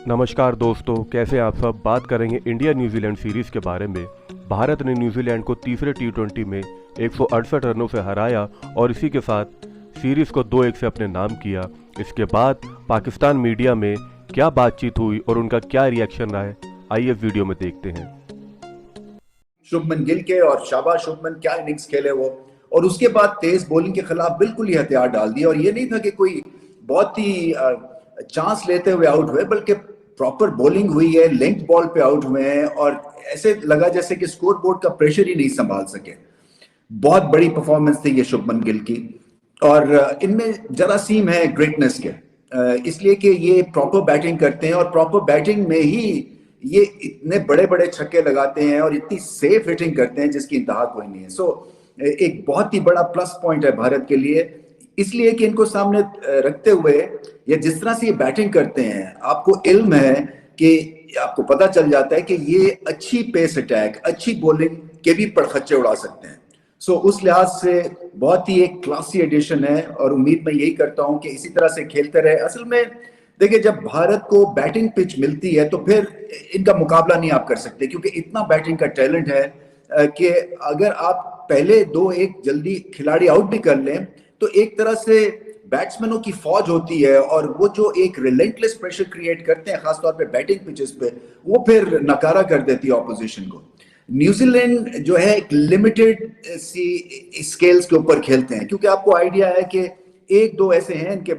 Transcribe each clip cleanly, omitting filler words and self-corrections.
नमस्कार दोस्तों, कैसे आप सब। बात करेंगे इंडिया न्यूजीलैंड सीरीज के बारे में। भारत ने न्यूजीलैंड को तीसरे टी20 में 168 रनों से हराया और इसी के साथ सीरीज को 2-1 से अपने नाम किया। इसके बाद पाकिस्तान मीडिया में क्या बातचीत हुई और उनका क्या रिएक्शन रहा है, आइए इस वीडियो में देखते हैं। शुभमन गिल के और शाबाश शुभमन, क्या इनिंग्स खेले वो। और उसके बाद तेज बॉलिंग के खिलाफ बिल्कुल ही हथियार डाल दिए। और ये नहीं था कि कोई बहुत ही चांस लेते हुए आउट हुए, बल्कि प्रॉपर बॉलिंग हुई है, लेंथ बॉल पे आउट हुए हैं और ऐसे लगा जैसे कि स्कोर बोर्ड का प्रेशर ही नहीं संभाल सके। बहुत बड़ी परफॉर्मेंस थी ये शुभमन गिल की। और इनमें जरासीम है ग्रेटनेस के, इसलिए कि ये प्रॉपर बैटिंग करते हैं और प्रॉपर बैटिंग में ही ये इतने बड़े बड़े छक्के लगाते हैं और इतनी सेफ हिटिंग करते हैं जिसकी इंतहा कोई नहीं है। एक बहुत ही बड़ा प्लस पॉइंट है भारत के लिए, इसलिए कि इनको सामने रखते हुए या जिस तरह से ये बैटिंग करते हैं, आपको इल्म है कि आपको पता चल जाता है कि ये अच्छी पेस अटैक, अच्छी बॉलिंग के भी पड़खच्चे उड़ा सकते हैं। उस लिहाज से बहुत ही एक क्लासी एडिशन है और उम्मीद मैं यही करता हूं कि इसी तरह से खेलते रहे। असल में देखिए, जब भारत को बैटिंग पिच मिलती है तो फिर इनका मुकाबला नहीं आप कर सकते, क्योंकि इतना बैटिंग का टैलेंट है कि अगर आप पहले 2-1 जल्दी खिलाड़ी आउट भी कर लें तो एक तरह से बैट्समैनों की फौज होती है और वो जो एक रिलेंटलेस प्रेशर क्रिएट करते हैं खासतौर पे बैटिंग पिचेस पे, वो फिर नकारा कर देती है ऑपोजिशन को। न्यूजीलैंड जो है एक लिमिटेड सी स्केल्स के ऊपर खेलते हैं, क्योंकि आपको आइडिया है कि एक दो ऐसे हैं इनके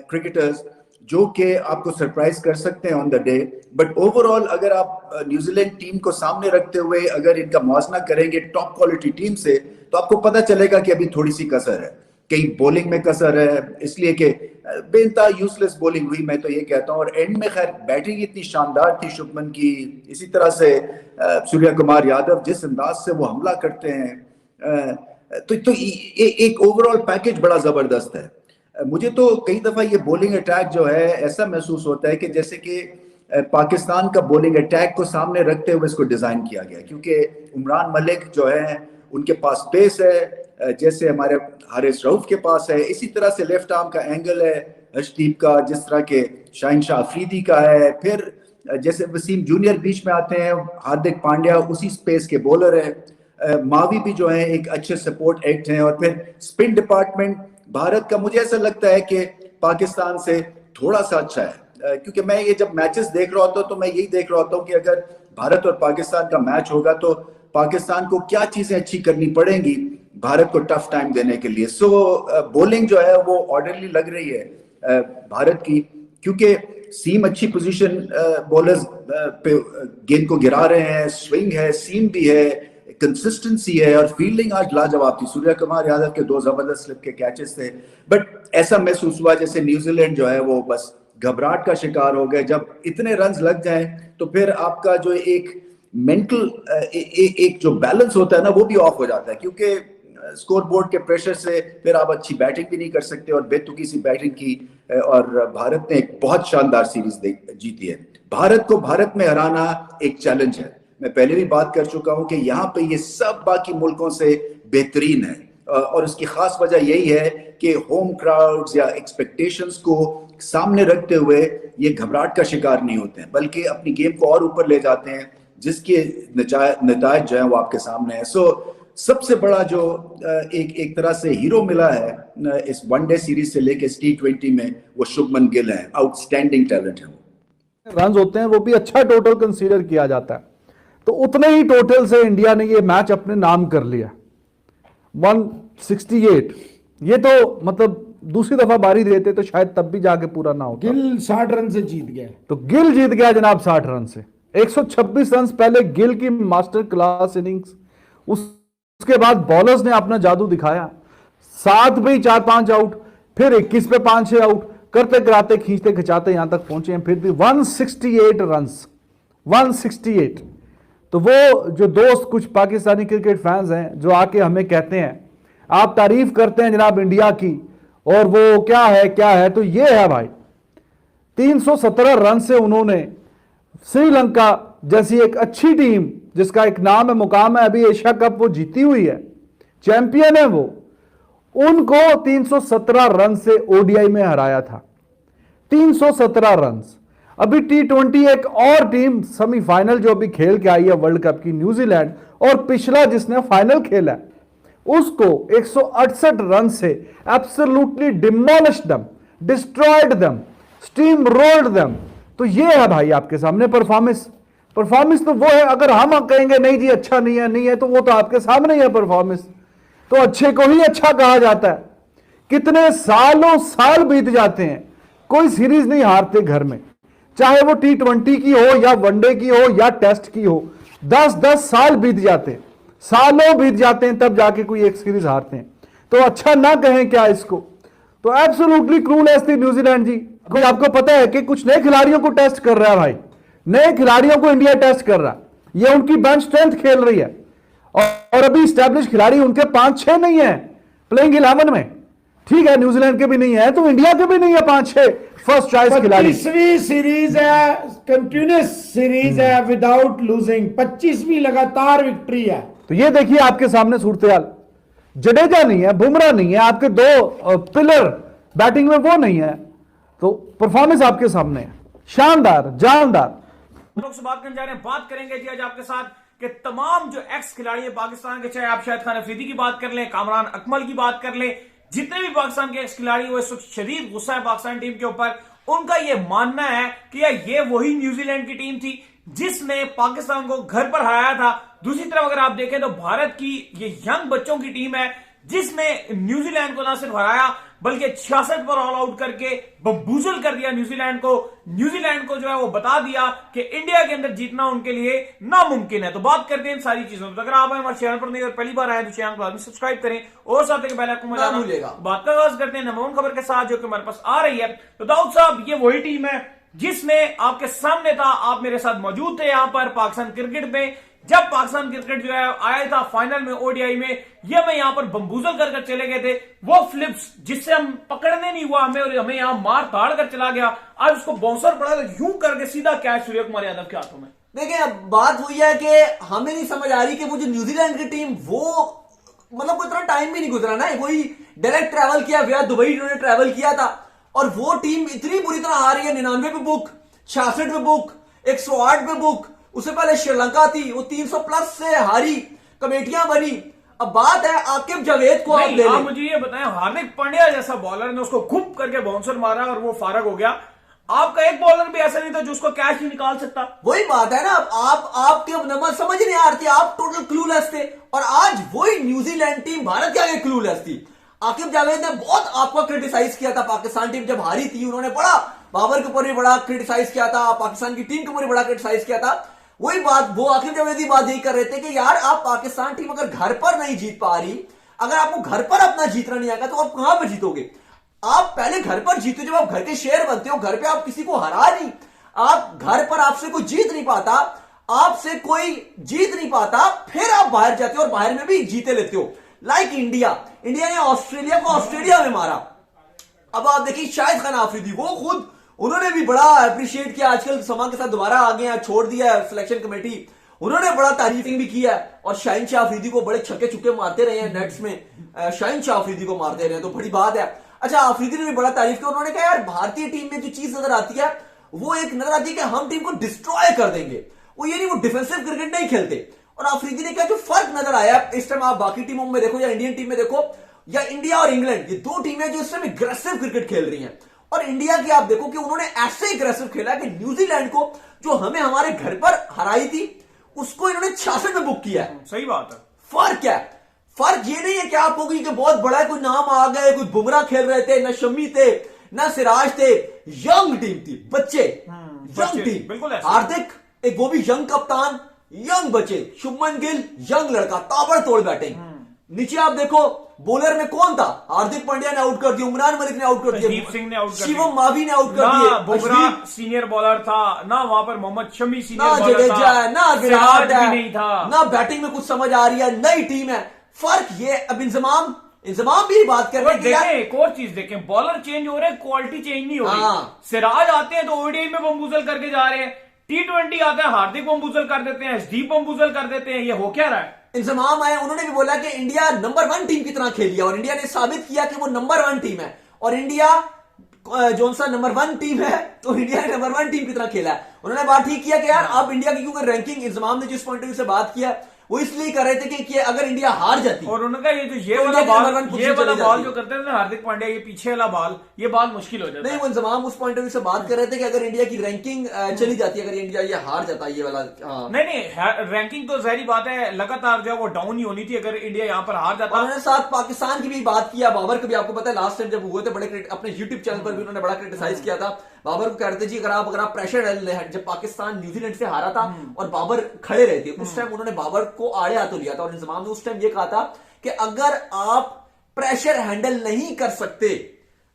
क्रिकेटर्स जो कि आपको सरप्राइज कर सकते हैं on the day. But overall अगर आप न्यूजीलैंड टीम को सामने रखते हुए अगर इनका मुआवजा करेंगे टॉप क्वालिटी टीम से, तो आपको पता चलेगा कि अभी थोड़ी सी कसर है, कहीं बॉलिंग में कसर है, इसलिए कि बेनता यूजलेस बॉलिंग हुई, मैं तो ये कहता हूं। और एंड में खैर बैटिंग इतनी शानदार थी शुभमन की, इसी तरह से सूर्य कुमार यादव जिस अंदाज से वो हमला करते हैं, तो एक ओवरऑल पैकेज बड़ा जबरदस्त है। मुझे तो कई दफा ये बॉलिंग अटैक जो है ऐसा महसूस होता है कि जैसे कि पाकिस्तान का बॉलिंग अटैक को सामने रखते हुए इसको डिजाइन किया गया, क्योंकि उमरान मलिक जो है उनके पास पेस है, जैसे हमारे हारिस रऊफ के पास है, इसी तरह से लेफ्ट आर्म का एंगल है हर्षदीप का, जिस तरह के शाहिन शाह अफरीदी का है, फिर जैसे वसीम जूनियर बीच में आते हैं, हार्दिक पांड्या उसी स्पेस के बॉलर है, मावी भी जो है एक अच्छे सपोर्ट एक्ट हैं, और फिर स्पिन डिपार्टमेंट भारत का मुझे ऐसा लगता है कि पाकिस्तान से थोड़ा सा अच्छा है, क्योंकि मैं ये जब मैचेस देख रहा होता हूँ तो मैं यही देख रहा होता हूँ कि अगर भारत और पाकिस्तान का मैच होगा तो पाकिस्तान को क्या चीजें अच्छी करनी पड़ेंगी भारत को टफ टाइम देने के लिए। बॉलिंग जो है वो ऑर्डरली लग रही है भारत की, क्योंकि सीम अच्छी पोजीशन बॉलर्स पे गेंद को गिरा रहे हैं, स्विंग है, सीम भी है, कंसिस्टेंसी है, और फील्डिंग आज लाजवाब थी। सूर्य कुमार यादव के 2 जबरदस्त स्लिप के कैचेस थे। बट ऐसा महसूस हुआ जैसे न्यूजीलैंड जो है वो बस घबराहट का शिकार हो गए। जब इतने रन्स लग जाएं तो फिर आपका जो एक मेंटल एक जो बैलेंस होता है ना, वो भी ऑफ हो जाता है, क्योंकि स्कोर बोर्ड के प्रेशर से फिर आप अच्छी बैटिंग भी नहीं कर सकते और बेतुकी सी बैटिंग की। और भारत ने एक बहुत शानदार सीरीज जीती है। भारत को भारत में हराना एक चैलेंज है, मैं पहले भी बात कर चुका हूं कि यहाँ पे ये सब बाकी मुल्कों से बेहतरीन है, और उसकी खास वजह यही है कि होम क्राउड्स या एक्सपेक्टेशंस को सामने रखते हुए ये घबराहट का शिकार नहीं होते हैं, बल्कि अपनी गेम को और ऊपर ले जाते हैं, जिसके नतायज जो है वो आपके सामने है। सबसे बड़ा जो एक तरह से हीरो मिला है इस वनडे सीरीज से लेके T20 में, वो शुभमन गिल है। आउटस्टैंडिंग टैलेंट है वो। रन होते हैं वो भी अच्छा टोटल कंसीडर किया जाता है, तो उतने ही टोटल से इंडिया ने ये मैच अपने नाम कर लिया 168। ये तो मतलब दूसरी दफा बारी देते तो शायद तब भी जाके पूरा ना होता। गिल 60 रन से जीत गया, तो गिल जीत गया जनाब 60 रन से। 126 रन पहले गिल की मास्टर क्लास इनिंग्स, उसके बाद बॉलर्स ने अपना जादू दिखाया। 7 पे 4-5 आउट, फिर 21 पे 5-6 आउट करते कराते खींचते खिंचाते यहां तक पहुंचे हैं, फिर भी 168 रन 168। तो वो जो दोस्त कुछ पाकिस्तानी क्रिकेट फैंस हैं जो आके हमें कहते हैं आप तारीफ करते हैं जनाब इंडिया की और वो क्या है, तो ये है भाई 317 रन से उन्होंने श्रीलंका जैसी एक अच्छी टीम जिसका एक नाम है, मुकाम है, अभी एशिया कप वो जीती हुई है, चैंपियन है वो, उनको 317 रन से ओडीआई में हराया था। 317 रन। अभी T20 एक और टीम सेमीफाइनल जो अभी खेल के आई है वर्ल्ड कप की, न्यूजीलैंड, और पिछला जिसने फाइनल खेला है उसको 168 रन से absolutely demolished them, destroyed them, steam rolled them. तो ये है भाई आपके सामने परफॉर्मेंस। परफॉर्मेंस तो वो है, अगर हम कहेंगे नहीं जी अच्छा नहीं है, नहीं है, तो वो तो आपके सामने ही है परफॉर्मेंस। तो अच्छे को ही अच्छा कहा जाता है। कितने सालों साल बीत जाते हैं, कोई सीरीज नहीं हारते घर में, चाहे वो T20 की हो या वनडे की हो या टेस्ट की हो। 10-10 साल बीत जाते हैं, सालों बीत जाते हैं, तब जाके कोई एक सीरीज हारते हैं। तो अच्छा ना कहें क्या इसको। तो एब्सोल्युटली क्लूलेस थी न्यूजीलैंड जी। कोई आपको पता है कि कुछ नए खिलाड़ियों को टेस्ट कर रहा है भाई, नए खिलाड़ियों को इंडिया टेस्ट कर रहा है। ये उनकी बेंच स्ट्रेंथ खेल रही है, और अभी स्टैब्लिश खिलाड़ी उनके 5-6 नहीं है प्लेइंग 11 में। ठीक है, न्यूजीलैंड के भी नहीं है तो इंडिया के भी नहीं है 5-6 फर्स्ट चॉइस खिलाड़ी। 25वीं सीरीज है, कंटिन्यूस सीरीज है विदाउट लूजिंग, 25वीं लगातार विक्ट्री है। तो ये देखिए आपके सामने सूरत-ए-हाल। जडेजा नहीं है, बुमराह नहीं है, आपके दो पिलर बैटिंग में वो नहीं है, तो परफॉर्मेंस आपके सामने है, शानदार जानदार। लोग से बात करने जा रहे हैं, बात करेंगे जी आज आपके साथ कि तमाम जो एक्स खिलाड़ी है पाकिस्तान के, चाहे आप शाहिद खान अफरीदी की बात कर लें, कामरान अकमल की बात कर लें, जितने भी पाकिस्तान के एक्स खिलाड़ी वो इस वक्त शदीद गुस्सा है पाकिस्तान टीम के ऊपर। उनका यह मानना है कि ये वही न्यूजीलैंड की टीम थी जिसने पाकिस्तान को घर पर हराया था। दूसरी तरफ अगर आप देखें तो भारत की ये यंग बच्चों की टीम है जिसने न्यूजीलैंड को ना सिर्फ हराया बल्कि 66 पर ऑल आउट करके बम्बूजल कर दिया न्यूजीलैंड को। न्यूजीलैंड को जो है वो बता दिया कि इंडिया के अंदर जीतना उनके लिए नामुमकिन है। तो बात करते हैं इन सारी चीजों पर। अगर आप हमारे चैनल पर नहीं और पहली बार आए तो चैनल को सब्सक्राइब करें और साथ ही बेल आइकन को बजाना भूलिएगा। बात का आगाज करते हैं नंबर 1 खबर के साथ जो कि हमारे पास आ रही है। तो दाऊद साहब, ये वही टीम है जिसने आपके सामने था, आप मेरे साथ मौजूद थे यहां पर पाकिस्तान क्रिकेट में, जब पाकिस्तान क्रिकेट जो है आया था फाइनल में ओडीआई में, ये मैं यहां पर बम्बूजल कर चले गए थे। वो फ्लिप्स जिससे हम पकड़ने नहीं हुआ हमें, और हमें यहां मार ताड़ कर चला गया, आज उसको बाउंसर पड़ा तो यूं करके सीधा कैच सूर्य कुमार यादव के हाथों में। देखिए, अब बात हुई है कि हमें नहीं समझ आ रही कि वो जो न्यूजीलैंड की टीम, वो मतलब कोई इतना टाइम भी नहीं गुजरा ना, वही डायरेक्ट ट्रैवल किया, वया दुबई इन्होंने ट्रैवल किया था, और वो टीम इतनी बुरी तरह हार रही है। 99 पे बुक, 66 पे बुक, 108 पे बुक, उससे पहले श्रीलंका थी, वो 300 प्लस से हारी, कमेटियां बनी। अब बात है आकिब जावेद को आप ले लें। मुझे ये बताएं, हार्दिक पांड्या जैसा बॉलर ने उसको घुप करके बाउंसर मारा और वो फारग हो गया। आपका एक बॉलर भी ऐसा नहीं था जो उसको कैच नहीं निकाल सकता। वही बात है ना, आपके नंबर समझ नहीं आ रही थी, आप टोटल क्लूलेस थे, और आज वही न्यूजीलैंड टीम भारत के आगे क्लूलेस थी। आकिब जावेद ने बहुत आपको क्रिटिसाइज किया था, पाकिस्तान टीम जब हारी थी उन्होंने बड़ा बाबर के ऊपर भी बड़ा क्रिटिसाइज किया था, पाकिस्तान की टीम के ऊपर भी बड़ा क्रिटिसाइज किया था। वही बात वो आकिब जावेद की बात यही कर रहे थे कि यार आप पाकिस्तान टीम अगर घर पर नहीं जीत पा रही, अगर आपको घर पर अपना जीतना नहीं आएगा तो आप कहां पर जीतोगे। आप पहले घर पर जीतो, जब आप घर के शेर बनते हो, घर पे आप किसी को हरा नहीं, आप घर पर आपसे कोई जीत नहीं पाता, आपसे कोई जीत नहीं पाता, फिर आप बाहर जाते हो और बाहर में भी जीते लेते हो। लाइक इंडिया ने ऑस्ट्रेलिया को ऑस्ट्रेलिया में मारा। अब आप देखिए शाहिद खान आफरीदी, वो खुद उन्होंने भी बड़ा अप्रिशिएट किया, आजकल समा के साथ दोबारा आ गए हैं, छोड़ दिया है सिलेक्शन कमेटी, उन्होंने बड़ा तारीफिंग भी किया है, और शाहीन शाह अफरीदी को बड़े छक्के चुक्के मारते रहे हैं नेट्स में, शाहीन शाह अफरीदी को मारते रहे हैं, तो बड़ी बात है। अच्छा, अफरीदी ने भी बड़ा तारीफ किया, उन्होंने कहा यार भारतीय टीम में जो चीज नजर आती है वो एक नजर आती है कि हम टीम को डिस्ट्रॉय कर देंगे, वो ये नहीं, वो डिफेंसिव क्रिकेट नहीं खेलते। और अफरीदी ने कहा जो फर्क नजर आया इस टाइम, आप बाकी टीमों में देखो या इंडियन टीम में देखो, या इंडिया और इंग्लैंड, ये दो टीमें जो इस टाइम एग्रेसिव क्रिकेट खेल रही हैं, और इंडिया की आप देखो कि उन्होंने ऐसे एग्रेसिव खेला कि न्यूजीलैंड को जो हमें हमारे घर पर हराई थी उसको इन्होंने 66 में बुक किया है। सही बात है। फर्क क्या है? फर्क ये नहीं है कि आप होगी कि बहुत बड़ा है, कोई नाम आ गए, कोई बुमराह खेल रहे थे, ना शमी थे, ना सिराज थे, यंग टीम थी, बच्चे, यंग टीम, बिल्कुल। हार्दिक एक वो भी यंग कप्तान, यंग बच्चे, शुभमन गिल यंग लड़का, ताबड़तोड़ बैटिंग। नीचे आप देखो बॉलर में कौन था, हार्दिक पांड्या ने आउट कर दिया, उमरान मलिक ने आउट कर दिया, दीप सिंह ने आउट कर दिया, शिवम मावी ने आउट कर दिया, बुमराह सीनियर बॉलर था ना, वहां पर मोहम्मद शमी सीनियर ना बॉलर जडेजा था, है, ना विराट है, नहीं था, ना बैटिंग में कुछ समझ आ रही है, नई टीम है। फर्क ये, अब इंजमाम भी बात कर रहे हैं। एक और चीज देखें, बॉलर चेंज हो रहे हैं, क्वालिटी चेंज नहीं हो रही। सिराज आते हैं तो ओडीआई में बम्बूजल करके जा रहे हैं, T20 आता है हार्दिक बम्बूजल कर देते हैं, एसडीप बम्बूजल कर देते हैं, ये हो क्या रहा है। इंजमाम आए, उन्होंने भी बोला कि इंडिया नंबर 1 टीम की तरह खेली है, और इंडिया ने साबित किया कि वो नंबर 1 टीम है, और इंडिया जोन सा नंबर 1 टीम है, तो इंडिया ने नंबर 1 टीम की तरह खेला है। उन्होंने बात ठीक किया कि यार अब इंडिया की क्योंकि रैंकिंग इंतजाम ने जिस पॉइंट ऑफ व्यू से बात किया वो इसलिए कर रहे थे कि अगर इंडिया हार जाती, और उनका ये जो ये तो वाला इंडिया की बॉल नंबर 1 पोजीशन बॉल जो करते थे ना हार्दिक पांड्या, ये पीछे वाला बॉल, ये बॉल मुश्किल हो जाता नहीं, है। वो इंतजाम उस पॉइंट ऑफ व्यू से बात कर रहे थे कि अगर इंडिया की रैंकिंग चली जाती है, अगर इंडिया ये हार जाता है ये वाला, नहीं रैंकिंग तो जाहिर बात है लगातार जो है वो डाउन ही होनी थी अगर इंडिया यहाँ पर हार जाता। उन्होंने साथ पाकिस्तान की भी बात किया, बाबर को भी आपको पता है लास्ट टाइम जब हुए थे बड़े अपने यूट्यूब चैनल पर भी उन्होंने बड़ा क्रिटिसाइज किया था। बाबर को कहते जी अगर आप प्रेशर डाल रहे हैं, जब पाकिस्तान न्यूजीलैंड से हारा था और बाबर खड़े रहे थे उस टाइम उन्होंने बाबर को आड़े हाथों लिया था और इंतजाम ने उस टाइम ये कहा था कि अगर आप प्रेशर हैंडल नहीं कर सकते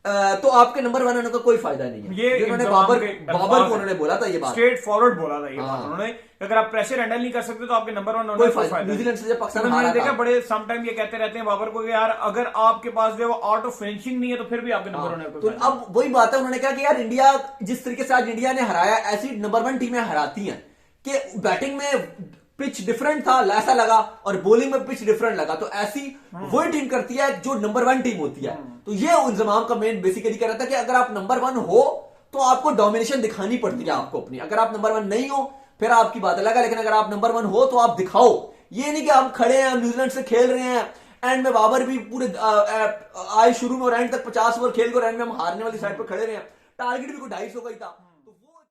तो आपके नंबर 1 होने का कोई फायदा नहीं है। ये उन्होंने बाबर को उन्होंने बोला था ये बात, स्ट्रेट फॉरवर्ड बोला था ये बात उन्होंने, अगर आप प्रेशर हैंडल नहीं कर सकते तो आपके नंबर 1 होने का कोई फायदा। न्यूजीलैंड से जब पाकिस्तान मैंने हारा देखा था, बड़े सम टाइम ये कहते रहते हैं बाबर को कि यार अगर आपके पास जो है वो आउट ऑफ फिनिशिंग नहीं है तो फिर भी आपके नंबर 1 होने का तो कोई फायदा। अब वही बात है, उन्होंने कहा कि यार इंडिया जिस तरीके से आज इंडिया ने हराया, ऐसी नंबर 1 टीमें हराती हैं कि बैटिंग में पिच डिफरेंट था ऐसा लगा और बॉलिंग में पिच डिफरेंट लगा, तो ऐसी वही टीम करती है जो नंबर 1 टीम होती है। तो ये इंतजाम का मेन बेसिकली कह रहा था कि अगर आप नंबर 1 हो तो आपको डोमिनेशन दिखानी पड़ती है आपको अपनी, अगर आप नंबर 1 नहीं हो फिर आपकी बात अलग है, लेकिन अगर आप नंबर 1 हो तो आप दिखाओ। ये नहीं कि हम खड़े हैं, न्यूजीलैंड से खेल रहे हैं, एंड में बाबर भी पूरे आए शुरू में और एंड तक 50 ओवर खेल कर एंड में हम हारने वाली साइड पर खड़े रहे हैं, टारगेट भी कोई 250 का ही था।